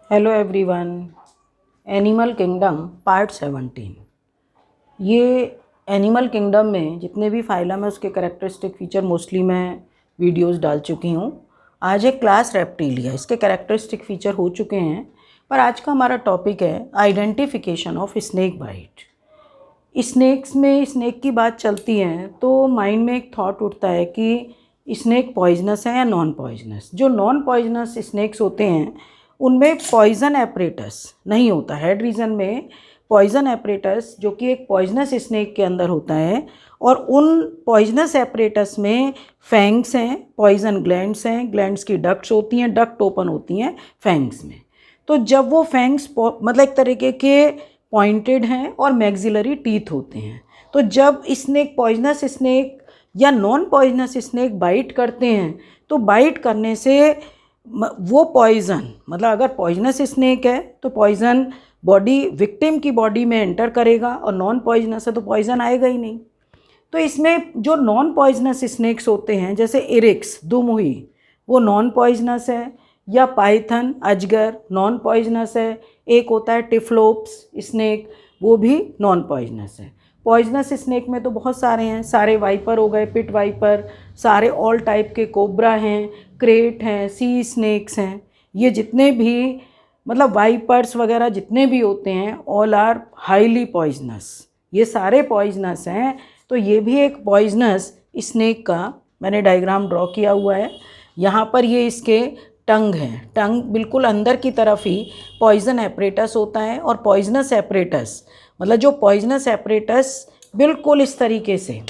Hello everyone. Animal kingdom part 17। ये animal kingdom में जितने भी फाइलम है उसके कैरेक्टरिस्टिक फीचर मोस्टली मैं वीडियोस डाल चुकी हूँ। आज एक क्लास रेप्टिलिया, इसके कैरेक्टरिस्टिक फीचर हो चुके हैं, पर आज का हमारा टॉपिक है identification of snake bite. Snakes में स्नेक की बात चलती है तो माइंड में एक थॉट उठता है कि स्नेक पॉइजनस है या नॉन पॉइजनस। जो नॉन पॉइजनस स्नेक्स होते हैं उनमें पॉइजन एपरेटस नहीं होता। हेड रीजन में पॉइजन एपरेटस जो कि एक पॉइजनस स्नेक के अंदर होता है, और उन पॉइजनस एपरेटस में फैंग्स हैं, पॉइजन ग्लैंड्स हैं, ग्लैंड्स की डक्ट्स होती हैं, डक्ट ओपन होती हैं फैंग्स में। तो जब वो फैंग्स मतलब एक तरीके के पॉइंटेड हैं और मैक्सिलरी टीथ होते हैं, तो जब स्नेक पॉइजनस स्नेक या नॉन पॉइजनस स्नेक बाइट करते हैं तो बाइट करने से वो पॉइज़न, मतलब अगर पॉइजनस स्नेक है तो पॉइज़न बॉडी विक्टिम की बॉडी में एंटर करेगा, और नॉन पॉइजनस है तो पॉइज़न आएगा ही नहीं। तो इसमें जो नॉन पॉइजनस स्नेक्स होते हैं जैसे इरिक्स दुमुही, वो नॉन पॉइजनस है, या पाइथन अजगर नॉन पॉइजनस है। एक होता है टिफ्लोप्स स्नेक, वो भी नॉन पॉइजनस है। पॉइजनस स्नेक में तो बहुत सारे हैं, सारे वाइपर हो गए, पिट वाइपर, सारे ऑल टाइप के कोबरा हैं, क्रेट हैं, सी स्नेक्स हैं। ये जितने भी मतलब वाइपर्स वगैरह जितने भी होते हैं ऑल आर हाईली पॉइजनस। ये सारे पॉइजनस हैं। तो ये भी एक पॉइजनस स्नेक का मैंने डायग्राम ड्रॉ किया हुआ है। यहाँ पर ये इसके टंग है, टंग बिल्कुल अंदर की तरफ ही पॉइजन एपरेटस होता है, और पॉइजनस एपरेटस मतलब जो पॉइजनस एपरेटस बिल्कुल इस तरीके से,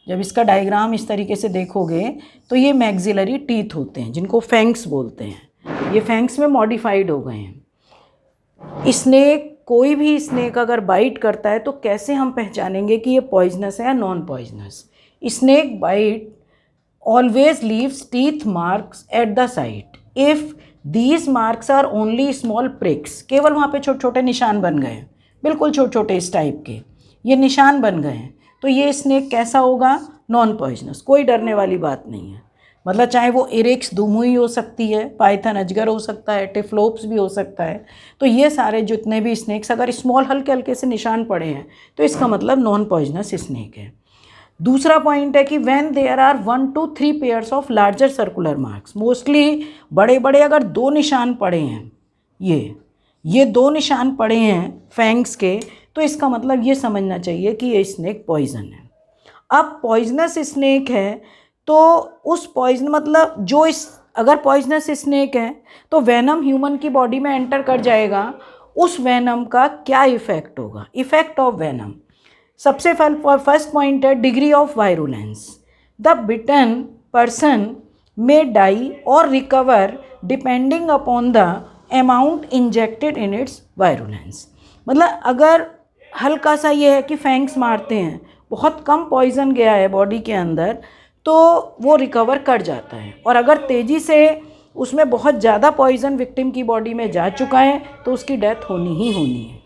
जब इसका डायग्राम इस तरीके से देखोगे तो ये मैक्सिलरी टीथ होते हैं जिनको फैंग्स बोलते हैं। ये फैंग्स में मॉडिफाइड हो गए हैं। स्नेक, कोई भी स्नेक अगर बाइट करता है तो कैसे हम पहचानेंगे कि ये पॉइजनस है या non poisonous. Snake bite always leaves teeth marks at the site. If these marks are only small pricks, केवल वहाँ पे छोटे छोटे निशान बन गए हैं, बिल्कुल छोटे छोटे इस टाइप के ये निशान बन गए हैं, तो ये स्नेक कैसा होगा? Non poisonous. कोई डरने वाली बात नहीं है। मतलब चाहे वो इरिक्स दुमुई हो सकती है, पाइथन अजगर हो सकता है, टिफ्लोप्स भी हो सकता है। तो ये सारे जितने भी स्नेक्स अगर स्मॉल हल्के हल्के से निशान पड़े हैं तो इसका मतलब नॉन पॉइजनस स्नेक है। दूसरा पॉइंट है कि when there are 1 to 3 pairs of larger circular marks, mostly बड़े बड़े अगर दो निशान पड़े हैं, ये दो निशान पड़े हैं फैंग्स के, तो इसका मतलब ये समझना चाहिए कि ये स्नेक पॉइजन है। अब पॉइजनस स्नेक है तो उस पॉइजन मतलब जो इस अगर पॉइजनस स्नेक है तो वेनम ह्यूमन की बॉडी में एंटर कर जाएगा। उस वेनम का क्या इफेक्ट होगा? इफेक्ट ऑफ वेनम, सबसे फर्स्ट पॉइंट है degree of virulence. The bitten person may die और recover depending upon the amount injected in its virulence. मतलब अगर हल्का सा ये है कि फैंग्स मारते हैं, बहुत कम पॉइजन गया है बॉडी के अंदर, तो वो रिकवर कर जाता है, और अगर तेज़ी से उसमें बहुत ज़्यादा पॉइजन विक्टिम की बॉडी में जा चुका है तो उसकी डेथ होनी ही होनी है।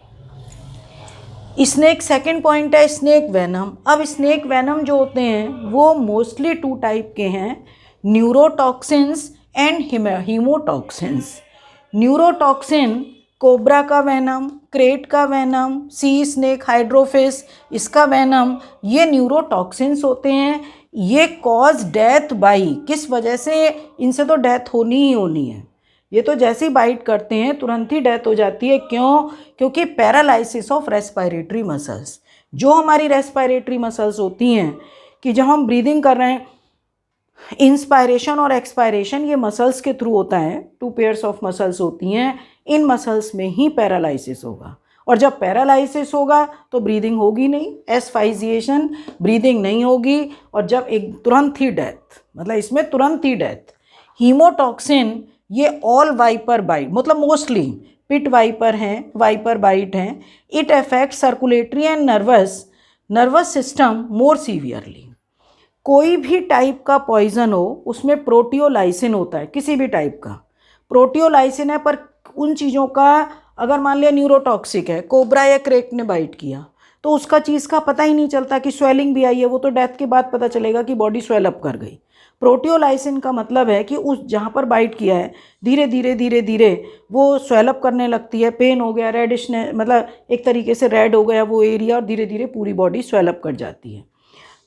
स्नेक, सेकेंड पॉइंट है स्नेक वेनम। अब स्नेक वेनम जो होते हैं वो मोस्टली 2 टाइप के हैं, न्यूरोटॉक्सिन्स एंड हीमोटॉक्सिन्स। न्यूरोटॉक्सिन कोबरा का वेनम, क्रेट का वेनम, सी स्नेक हाइड्रोफिस इसका वेनम, ये न्यूरोटॉक्सिन्स होते हैं। ये कॉज डेथ बाई, किस वजह से? इनसे तो डेथ होनी ही होनी है। ये तो जैसे ही बाइट करते हैं तुरंत ही डेथ हो जाती है। क्यों? क्योंकि पैरालाइसिस ऑफ रेस्पिरेटरी मसल्स, जो हमारी रेस्पिरेटरी मसल्स होती हैं कि जब हम ब्रीदिंग कर रहे हैं, इंस्पायरेशन और एक्सपायरेशन ये मसल्स के थ्रू होता है। 2 पेयर्स ऑफ मसल्स होती हैं, इन मसल्स में ही पैरालाइसिस होगा, और जब पैरालाइसिस होगा तो ब्रीदिंग होगी नहीं, एस्फाइजिएशन, ब्रीदिंग नहीं होगी, और जब एक तुरंत ही डेथ, मतलब इसमें तुरंत ही डेथ। हीमोटॉक्सिन ये ऑल वाइपर बाइट, मतलब मोस्टली पिट वाइपर हैं, वाइपर बाइट हैं। It affect circulatory and nervous system more severely. कोई भी टाइप का पॉइजन हो उसमें प्रोटियोलाइसिन होता है, किसी भी टाइप का प्रोटियोलाइसिन है, पर उन चीज़ों का अगर मान लिया न्यूरोटॉक्सिक है, कोबरा या क्रेक ने बाइट किया तो उसका चीज़ का पता ही नहीं चलता कि स्वेलिंग भी आई है, वो तो डेथ के बाद पता चलेगा कि बॉडी स्वेल अप कर गई। प्रोटियोलाइसिन का मतलब है कि उस जहाँ पर बाइट किया है धीरे धीरे धीरे धीरे वो स्वेलअप करने लगती है, पेन हो गया, रेडिशनेस, मतलब एक तरीके से रेड हो गया वो एरिया, और धीरे धीरे पूरी बॉडी स्वेलअप कर जाती है।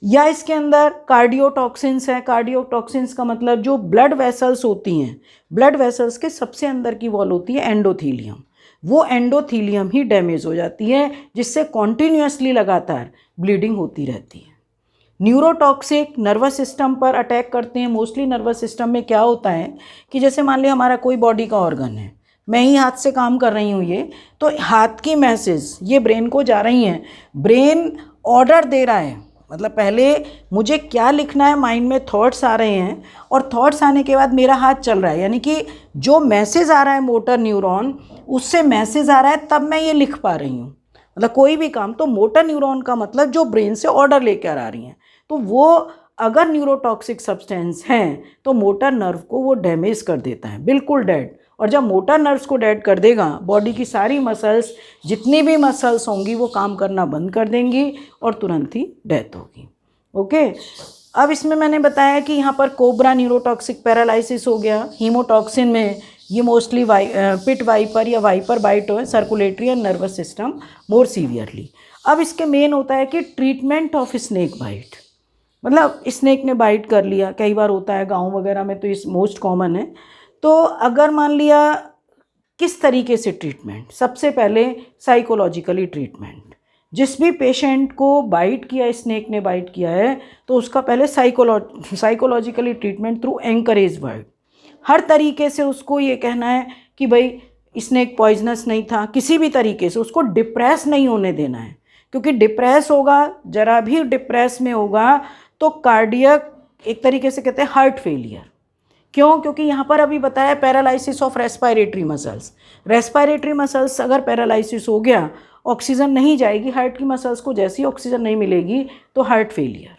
या इसके अंदर कार्डियोटॉक्सिन्स हैं। कार्डियोटॉक्सिन्स का मतलब जो ब्लड वेसल्स होती हैं, ब्लड वेसल्स के सबसे अंदर की वॉल होती है एंडोथीलियम, वो एंडोथीलियम ही डैमेज हो जाती है, जिससे कॉन्टिन्यूसली लगातार ब्लीडिंग होती रहती है। न्यूरोटॉक्सिक नर्वस सिस्टम पर अटैक करते हैं। मोस्टली नर्वस सिस्टम में क्या होता है कि जैसे मान लिया हमारा कोई बॉडी का ऑर्गन है, मैं ही हाथ से काम कर रही हूँ ये, तो हाथ की मैसेज ये ब्रेन को जा रही हैं, ब्रेन ऑर्डर दे रहा है, मतलब पहले मुझे क्या लिखना है, माइंड में थॉट्स आ रहे हैं, और थॉट्स आने के बाद मेरा हाथ चल रहा है, यानी कि जो मैसेज आ रहा है मोटर न्यूरॉन, उससे मैसेज आ रहा है तब मैं ये लिख पा रही हूँ, मतलब कोई भी काम। तो मोटर न्यूरॉन का मतलब जो ब्रेन से ऑर्डर लेकर आ रही हैं, तो वो अगर न्यूरोटॉक्सिक सब्सटेंस हैं तो मोटर नर्व को वो डैमेज कर देता है, बिल्कुल डेड। और जब मोटर नर्व्स को डेड कर देगा, बॉडी की सारी मसल्स, जितनी भी मसल्स होंगी वो काम करना बंद कर देंगी और तुरंत ही डेथ होगी। ओके, अब इसमें मैंने बताया कि यहाँ पर कोबरा न्यूरोटॉक्सिक पैरालिसिस हो गया। हीमोटॉक्सिन में ये मोस्टली पिट वाइपर या वाइपर बाइट हो, circulatory and nervous system more severely. अब इसके मेन होता है कि ट्रीटमेंट ऑफ स्नेक बाइट, मतलब स्नेक ने बाइट कर लिया, कई बार होता है गाँव वगैरह में, तो इस मोस्ट कॉमन है। तो अगर मान लिया किस तरीके से ट्रीटमेंट, सबसे पहले साइकोलॉजिकली ट्रीटमेंट। जिस भी पेशेंट को बाइट किया, स्नेक ने बाइट किया है, तो उसका पहले psychologically treatment through encourage word, हर तरीके से उसको ये कहना है कि भाई स्नेक पॉइजनस नहीं था, किसी भी तरीके से उसको डिप्रेस नहीं होने देना है, क्योंकि डिप्रेस होगा, जरा भी डिप्रेस में होगा तो कार्डियक, एक तरीके से कहते हैं हार्ट फेलियर। क्यों? क्योंकि यहाँ पर अभी बताया paralysis of respiratory muscles. Respiratory muscles अगर पैरालिसिस हो गया, ऑक्सीजन नहीं जाएगी हार्ट की मसल्स को, जैसी ऑक्सीजन नहीं मिलेगी तो हार्ट फेलियर।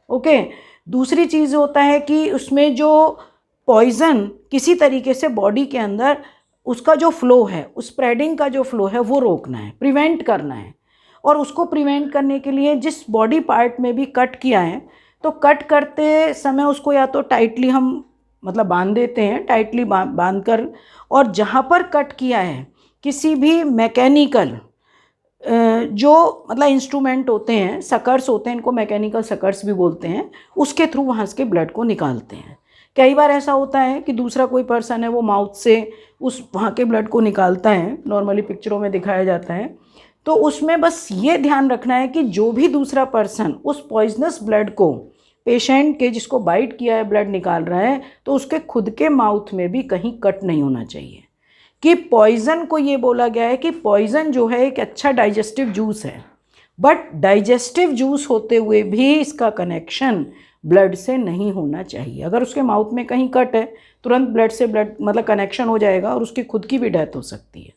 ओके, दूसरी चीज़ होता है कि उसमें जो पॉइज़न किसी तरीके से बॉडी के अंदर उसका जो फ्लो है, उस स्प्रेडिंग का जो फ्लो है वो रोकना है, प्रिवेंट करना है। और उसको प्रिवेंट करने के लिए जिस बॉडी पार्ट में भी कट किया है, तो कट करते समय उसको या तो टाइटली हम मतलब बांध देते हैं, टाइटली बांध कर, और जहाँ पर कट किया है किसी भी मैकेनिकल जो मतलब इंस्ट्रूमेंट होते हैं, सकर्स होते हैं, इनको मैकेनिकल सकर्स भी बोलते हैं, उसके थ्रू वहाँ से ब्लड को निकालते हैं। कई बार ऐसा होता है कि दूसरा कोई पर्सन है वो माउथ से उस वहाँ के ब्लड को निकालता है, नॉर्मली पिक्चरों में दिखाया जाता है। तो उसमें बस ये ध्यान रखना है कि जो भी दूसरा पर्सन उस पॉइजनस ब्लड को, पेशेंट के जिसको बाइट किया है ब्लड निकाल रहा है, तो उसके खुद के माउथ में भी कहीं कट नहीं होना चाहिए। कि पॉइज़न को ये बोला गया है कि पॉइज़न जो है एक अच्छा डाइजेस्टिव जूस है, बट डाइजेस्टिव जूस होते हुए भी इसका कनेक्शन ब्लड से नहीं होना चाहिए। अगर उसके माउथ में कहीं कट है, तुरंत ब्लड से ब्लड मतलब कनेक्शन हो जाएगा और उसकी खुद की भी डेथ हो सकती है।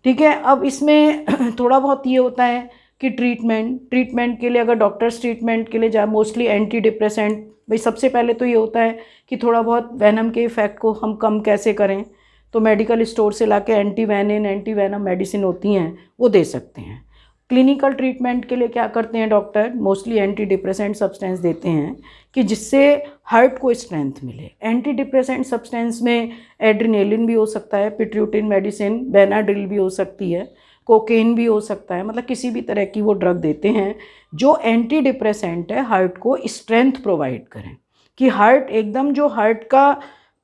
ठीक है, अब इसमें थोड़ा बहुत ये होता है कि ट्रीटमेंट के लिए अगर डॉक्टर्स ट्रीटमेंट के लिए मोस्टली एंटी डिप्रेसेंट, भाई सबसे पहले तो ये होता है कि थोड़ा बहुत वेनम के इफ़ेक्ट को हम कम कैसे करें, तो मेडिकल स्टोर से लाके एंटी वेनम मेडिसिन होती हैं वो दे सकते हैं। क्लिनिकल ट्रीटमेंट के लिए क्या करते हैं doctor, mostly anti depressant substance देते हैं कि जिससे हार्ट को स्ट्रेंथ मिले। एंटी डिप्रेसेंट सब्सटेंस में एड्रेनालिन भी हो सकता है, पिट्यूटिन मेडिसिन, बेनाड्रिल भी हो सकती है, कोकेन भी हो सकता है, मतलब किसी भी तरह की वो ड्रग देते हैं जो एंटी डिप्रेसेंट है, हार्ट को स्ट्रेंथ प्रोवाइड करें कि हार्ट एकदम जो हार्ट का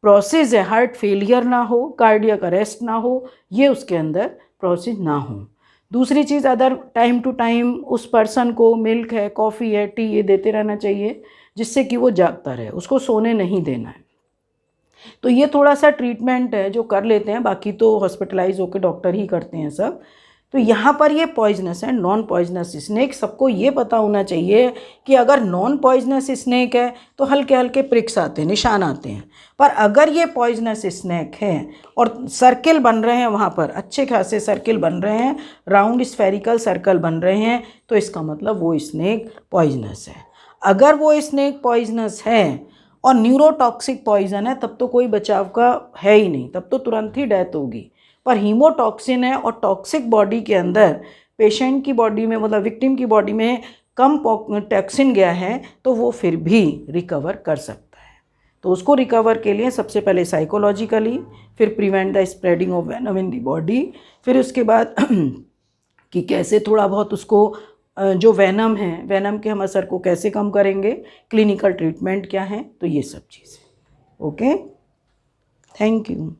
प्रोसेस है, हार्ट फेलियर ना हो, कार्डियक अरेस्ट ना हो, ये उसके अंदर प्रोसेस ना हो। दूसरी चीज़, अदर टाइम टू टाइम उस पर्सन को मिल्क है, कॉफ़ी है, टी ये देते रहना चाहिए जिससे कि वो जागता रहे, उसको सोने नहीं देना है। तो ये थोड़ा सा ट्रीटमेंट है जो कर लेते हैं, बाकी तो हॉस्पिटलाइज होकर डॉक्टर ही करते हैं सब। तो यहाँ पर ये पॉइजनस है, नॉन पॉइजनस स्नेक। सबको ये पता होना चाहिए कि अगर नॉन पॉइजनस स्नेक है तो हल्के हल्के प्रिक्स आते हैं, निशान आते हैं, पर अगर ये पॉइजनस स्नेक है और सर्किल बन रहे हैं, वहाँ पर अच्छे खासे सर्किल बन रहे हैं, राउंड स्फेरिकल सर्कल बन रहे हैं, तो इसका मतलब वो स्नेक पॉइजनस है। अगर वो स्नेक पॉइजनस है और न्यूरोटॉक्सिक पॉइजन है, तब तो कोई बचाव का है ही नहीं, तब तो तुरंत ही डेथ होगी। पर हीमोटॉक्सिन है और टॉक्सिक बॉडी के अंदर पेशेंट की बॉडी में, मतलब विक्टिम की बॉडी में कम टॉक्सिन गया है, तो वो फिर भी रिकवर कर सकता है। तो उसको रिकवर के लिए सबसे पहले साइकोलॉजिकली, फिर prevent the spreading of venom in the body, फिर उसके बाद कि कैसे थोड़ा बहुत उसको जो वेनम है, वेनम के हम असर को कैसे कम करेंगे, क्लिनिकल ट्रीटमेंट क्या है, तो ये सब चीज़ें। Okay, thank you.